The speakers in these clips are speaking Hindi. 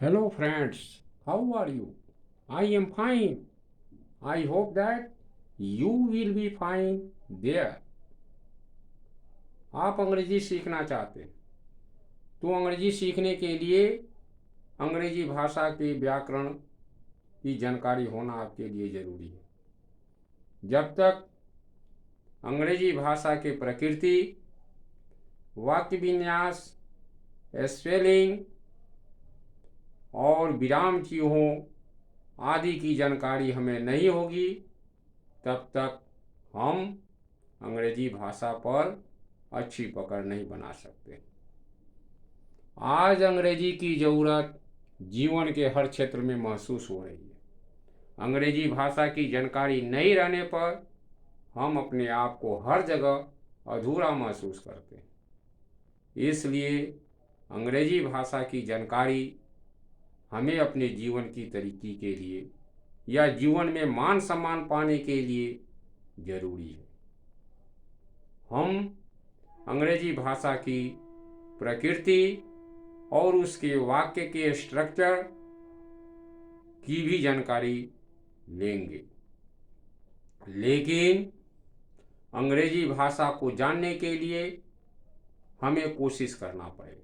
Hello friends, how are you? I am fine. I hope that you will be fine there. आप अंग्रेजी सीखना चाहते हैं तो अंग्रेजी सीखने के लिए अंग्रेजी भाषा के व्याकरण की जानकारी होना आपके लिए ज़रूरी है। जब तक अंग्रेजी भाषा के प्रकृति, वाक्य विन्यास, स्पेलिंग और विराम चिन्हों आदि की जानकारी हमें नहीं होगी, तब तक हम अंग्रेजी भाषा पर अच्छी पकड़ नहीं बना सकते। आज अंग्रेजी की ज़रूरत जीवन के हर क्षेत्र में महसूस हो रही है। अंग्रेजी भाषा की जानकारी नहीं रहने पर हम अपने आप को हर जगह अधूरा महसूस करते हैं। इसलिए अंग्रेजी भाषा की जानकारी हमें अपने जीवन की तरक्की के लिए या जीवन में मान सम्मान पाने के लिए ज़रूरी है। हम अंग्रेजी भाषा की प्रकृति और उसके वाक्य के स्ट्रक्चर की भी जानकारी लेंगे, लेकिन अंग्रेजी भाषा को जानने के लिए हमें कोशिश करना पड़ेगा।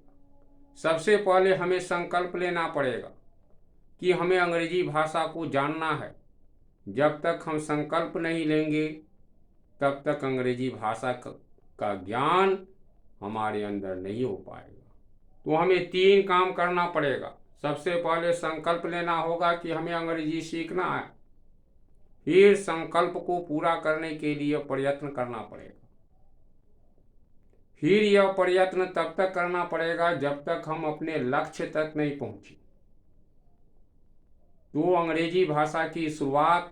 सबसे पहले हमें संकल्प लेना पड़ेगा कि हमें अंग्रेजी भाषा को जानना है। जब तक हम संकल्प नहीं लेंगे तब तक अंग्रेजी भाषा का ज्ञान हमारे अंदर नहीं हो पाएगा। तो हमें 3 काम करना पड़ेगा। सबसे पहले संकल्प लेना होगा कि हमें अंग्रेजी सीखना है। फिर संकल्प को पूरा करने के लिए प्रयत्न करना पड़ेगा। फिर यह प्रयत्न तब तक करना पड़ेगा जब तक हम अपने लक्ष्य तक नहीं पहुंचे। तो अंग्रेजी भाषा की शुरुआत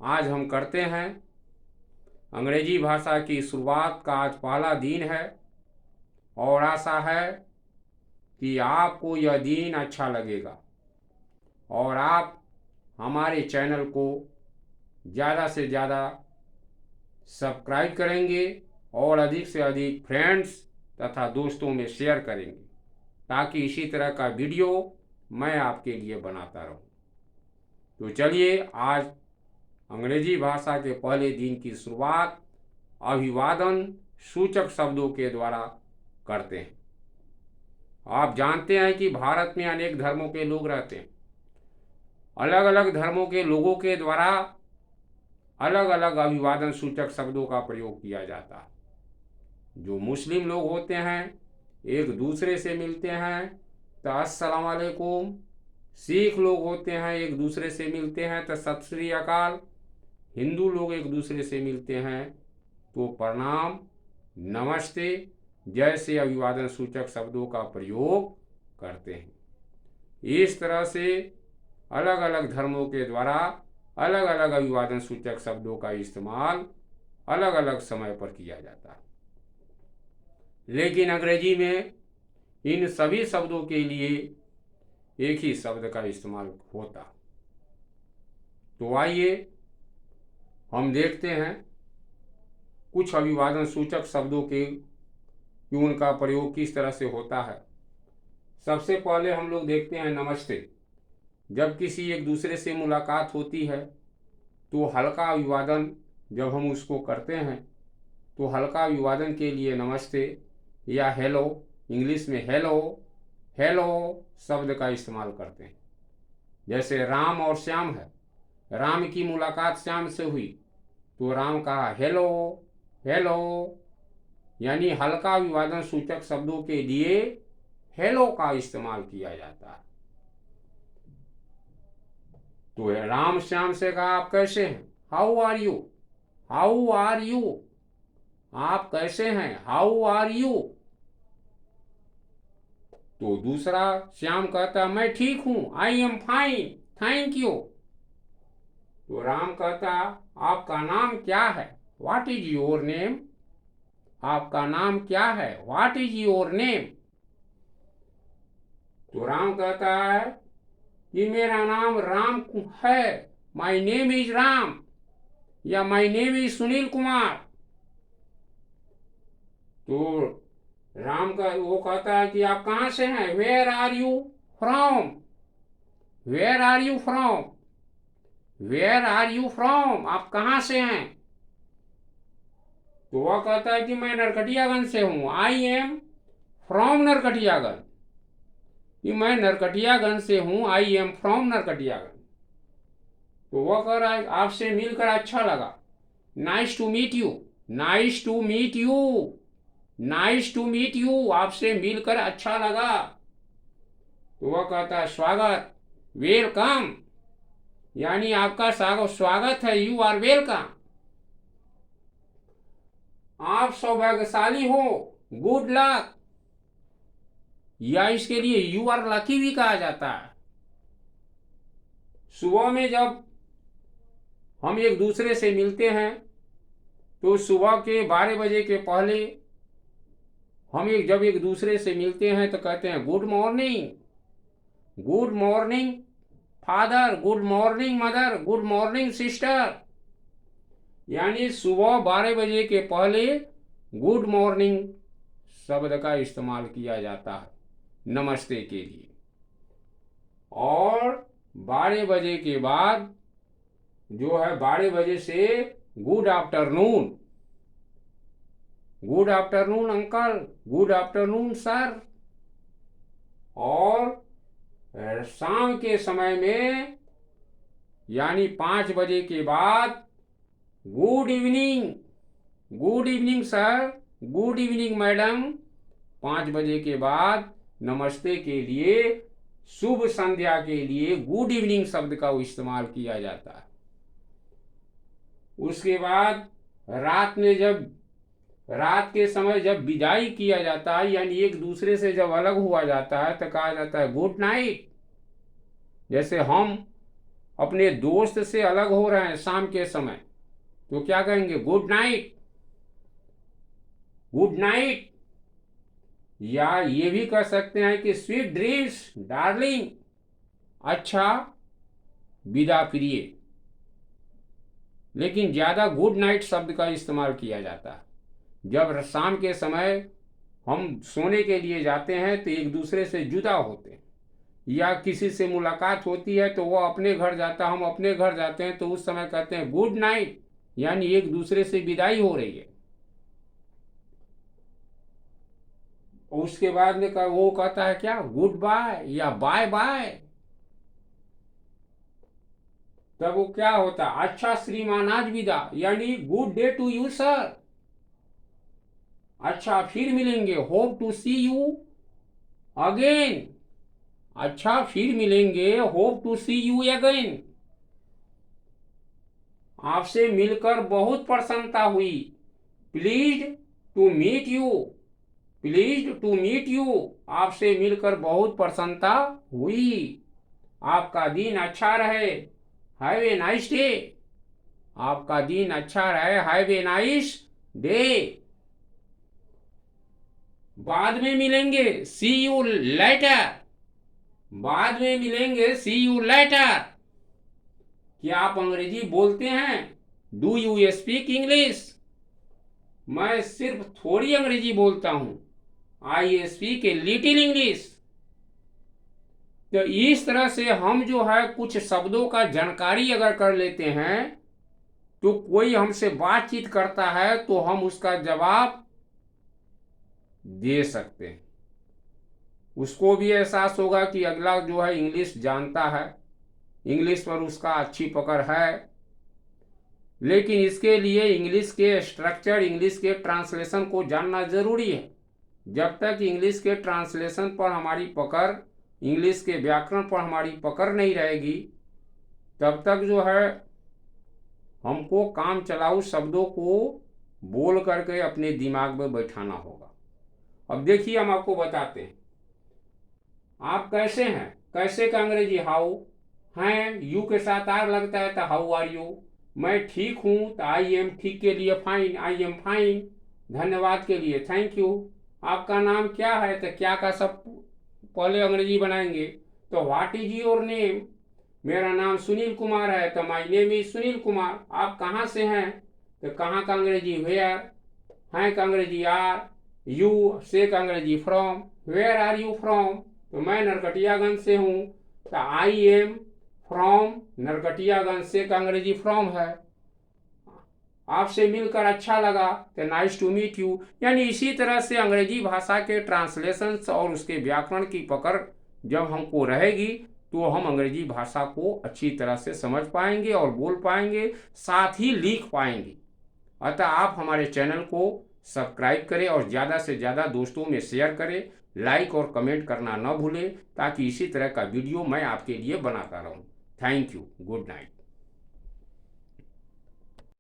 आज हम करते हैं। अंग्रेजी भाषा की शुरुआत का आज पहला दिन है और आशा है कि आपको यह दिन अच्छा लगेगा और आप हमारे चैनल को ज़्यादा से ज़्यादा सब्सक्राइब करेंगे और अधिक से अधिक फ्रेंड्स तथा दोस्तों में शेयर करेंगे, ताकि इसी तरह का वीडियो मैं आपके लिए बनाता रहूं। तो चलिए आज अंग्रेजी भाषा के पहले दिन की शुरुआत अभिवादन सूचक शब्दों के द्वारा करते हैं। आप जानते हैं कि भारत में अनेक धर्मों के लोग रहते हैं। अलग अलग धर्मों के लोगों के द्वारा अलग अलग अभिवादन सूचक शब्दों का प्रयोग किया जाता है। जो मुस्लिम लोग होते हैं एक दूसरे से मिलते हैं तो अस्सलाम वालेकुम। सिख लोग होते हैं एक दूसरे से मिलते हैं तो सत श्री अकाल। हिंदू लोग एक दूसरे से मिलते हैं तो प्रणाम, नमस्ते जैसे अभिवादन सूचक शब्दों का प्रयोग करते हैं। इस तरह से अलग अलग धर्मों के द्वारा अलग अलग अभिवादन सूचक शब्दों का इस्तेमाल अलग अलग समय पर किया जाता है, लेकिन अंग्रेजी में इन सभी शब्दों के लिए एक ही शब्द का इस्तेमाल होता। तो आइए हम देखते हैं कुछ अभिवादन सूचक शब्दों के कि उनका प्रयोग किस तरह से होता है। सबसे पहले हम लोग देखते हैं नमस्ते। जब किसी एक दूसरे से मुलाकात होती है तो हल्का अभिवादन जब हम उसको करते हैं तो हल्का अभिवादन के लिए नमस्ते या हेलो, इंग्लिश में हेलो हेलो शब्द का इस्तेमाल करते हैं। जैसे राम और श्याम है, राम की मुलाकात श्याम से हुई तो राम कहा हेलो हेलो, यानी हल्का अभिवादन सूचक शब्दों के लिए हेलो का इस्तेमाल किया जाता है। तो राम श्याम से कहा आप कैसे हैं, how are you, how are you, आप कैसे हैं, हाउ आर यू। तो दूसरा श्याम कहता मैं ठीक हूं, I am fine, thank you. तो राम कहता आपका नाम क्या है, व्हाट इज योर नेम, आपका नाम क्या है, व्हाट इज योर नेम। तो राम कहता है कि मेरा नाम राम है, माई नेम इज राम, या my name is Sunil Kumar. तो राम का वो कहता है कि आप कहाँ से हैं, where are you, from, where are you from, where are you from, आप कहाँ से हैं? तो वह कहता है कि मैं नरकटियागंज से हूँ, आई एम फ्रॉम नरकटियागंज, कि मैं नरकटियागंज से हूँ, आई एम फ्रॉम नरकटियागंज। तो वह कह रहा है आपसे मिलकर अच्छा लगा, nice to meet you, nice to meet you, nice to meet you, आपसे मिलकर अच्छा लगा। तो वह कहता है स्वागत, वेलकम, यानी आपका स्वागत है, यू आर वेलकम, आप सौभाग्यशाली हो, गुड लक, या इसके लिए यू आर लकी भी कहा जाता है। सुबह में जब हम एक दूसरे से मिलते हैं तो सुबह के 12 बजे के पहले हम जब एक दूसरे से मिलते हैं तो कहते हैं good morning, good morning father, good morning mother, good morning sister, यानी सुबह 12 बजे के पहले गुड मॉर्निंग शब्द का इस्तेमाल किया जाता है नमस्ते के लिए, और 12 बजे के बाद जो है 12 बजे से good afternoon, good afternoon uncle, good afternoon sir, और शाम के समय में यानी 5 बजे के बाद good evening, good evening sir, good evening madam, 5 बजे के बाद नमस्ते के लिए, शुभ संध्या के लिए गुड इवनिंग शब्द का इस्तेमाल किया जाता है। उसके बाद रात के समय जब विदाई किया जाता है, यानी एक दूसरे से जब अलग हुआ जाता है तो कहा जाता है गुड नाइट। जैसे हम अपने दोस्त से अलग हो रहे हैं शाम के समय तो क्या कहेंगे, गुड नाइट, गुड नाइट, या ये भी कह सकते हैं कि स्वीट ड्रीम्स डार्लिंग, अच्छा विदा प्रिय, लेकिन ज्यादा गुड नाइट शब्द का इस्तेमाल किया जाता है जब शाम के समय हम सोने के लिए जाते हैं तो एक दूसरे से जुदा होते हैं, या किसी से मुलाकात होती है तो वो अपने घर जाता है, हम अपने घर जाते हैं, तो उस समय कहते हैं गुड नाइट, यानी एक दूसरे से विदाई हो रही है। उसके बाद में वो कहता है क्या, गुड बाय या बाय बाय, तब वो क्या होता है, अच्छा श्रीमान आज विदा, यानी good day to you sir, अच्छा फिर मिलेंगे, hope to see you again, अच्छा फिर मिलेंगे, hope to see you again, आपसे मिलकर बहुत प्रसन्नता हुई, please to meet you, please to meet you, आपसे मिलकर बहुत प्रसन्नता हुई, आपका दिन अच्छा रहे, हैव ए नाइस डे, आपका दिन अच्छा रहे, हैव ए नाइस डे, बाद में मिलेंगे, सी यू लेटर, बाद में मिलेंगे, सी यू लेटर, क्या आप अंग्रेजी बोलते हैं, डू यू स्पीक इंग्लिश, मैं सिर्फ थोड़ी अंग्रेजी बोलता हूं, I speak a little English. तो इस तरह से हम जो है कुछ शब्दों का जानकारी अगर कर लेते हैं तो कोई हमसे बातचीत करता है तो हम उसका जवाब दे सकते हैं, उसको भी एहसास होगा कि अगला जो है इंग्लिश जानता है, इंग्लिश पर उसका अच्छी पकड़ है। लेकिन इसके लिए इंग्लिश के स्ट्रक्चर, इंग्लिश के ट्रांसलेशन को जानना जरूरी है। जब तक इंग्लिश के ट्रांसलेशन पर हमारी पकड़, इंग्लिश के व्याकरण पर हमारी पकड़ नहीं रहेगी तब तक जो है हमको काम चलाऊ शब्दों को बोल करके अपने दिमाग में बैठाना होगा। अब देखिए हम आपको बताते हैं, आप कैसे हैं, कैसे का अंग्रेजी हाउ हैं, यू के साथ आर लगता है तो हाउ आर यू, मैं ठीक हूं तो आई एम, ठीक के लिए फाइन, आई एम फाइन, धन्यवाद के लिए थैंक यू, आपका नाम क्या है तो क्या का सब पहले अंग्रेजी बनाएंगे, तो व्हाट इज योर नेम, मेरा नाम सुनील कुमार है तो my name is Sunil Kumar, आप कहाँ से हैं तो कहाँ का अंग्रेजी वेयर, हैं का अंग्रेजी आर, यू से का अंग्रेजी from, where are you from, तो मैं नरकटियागंज से हूँ, तो आई एम फ्रॉम नरकटियागंज से का अंग्रेजी फ्रॉम है। आपसे मिलकर अच्छा लगा, तो नाइस टू मीट यू। यानी इसी तरह से अंग्रेजी भाषा के ट्रांसलेशंस और उसके व्याकरण की पकड़ जब हमको रहेगी तो हम अंग्रेजी भाषा को अच्छी तरह से समझ पाएंगे और बोल पाएंगे, साथ ही लिख पाएंगे। अतः आप हमारे चैनल को सब्सक्राइब करें और ज़्यादा से ज़्यादा दोस्तों में शेयर करें, लाइक और कमेंट करना न भूलें, ताकि इसी तरह का वीडियो मैं आपके लिए बनाता रहूं। Thank you, good night.